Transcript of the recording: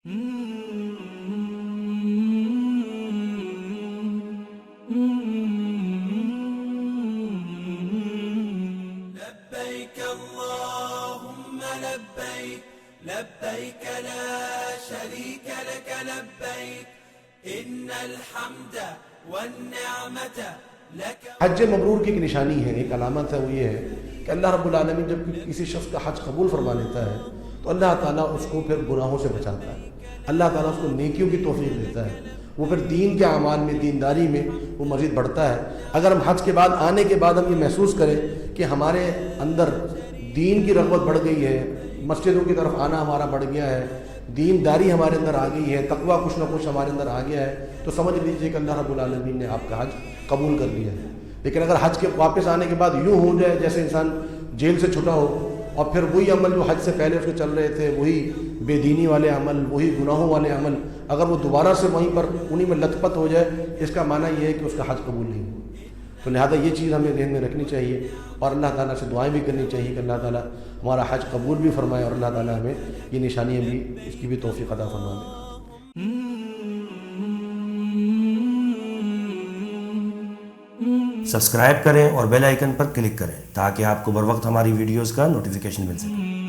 لبيك اللهم لبيك لبيك لا شريك لك لبيك إن الحمد والنعمة لك. حج مبرور کی ایک نشانی ہے، ایک علامت ہے، وہ یہ ہے کہ اللہ رب العالمین جب کسی شخص کا حج قبول فرما لیتا ہے تو اللہ تعالیٰ اس کو پھر گناہوں سے بچاتا ہے، اللہ تعالیٰ اس کو نیکیوں کی توفیق دیتا ہے، وہ پھر دین کے اعمال میں، دینداری میں وہ مزید بڑھتا ہے. اگر ہم حج کے بعد آنے کے بعد ہم یہ محسوس کریں کہ ہمارے اندر دین کی رغبت بڑھ گئی ہے، مسجدوں کی طرف آنا ہمارا بڑھ گیا ہے، دینداری ہمارے اندر آ گئی ہے، تقویٰ کچھ نہ کچھ ہمارے اندر آ گیا ہے، تو سمجھ لیجئے کہ اللہ رب العالمین نے آپ کا حج قبول کر لیا ہے. لیکن اگر حج کے واپس آنے کے بعد یوں ہو جائے جیسے انسان جیل سے چھٹا ہو اور پھر وہی عمل جو حج سے پہلے اس کے چل رہے تھے، وہی بے دینی والے عمل، وہی گناہوں والے عمل، اگر وہ دوبارہ سے وہیں پر انہی میں لت پت ہو جائے، اس کا معنی یہ ہے کہ اس کا حج قبول نہیں ہوا. تو لہذا یہ چیز ہمیں ذہن میں رکھنی چاہیے اور اللہ تعالیٰ سے دعائیں بھی کرنی چاہیے کہ اللہ تعالیٰ ہمارا حج قبول بھی فرمائے اور اللہ تعالیٰ ہمیں یہ نشانیاں بھی، اس کی بھی توفیق عطا فرمائے. سبسکرائب کریں اور بیل آئیکن پر کلک کریں تاکہ آپ کو بر وقت ہماری ویڈیوز کا نوٹیفیکیشن مل سکے.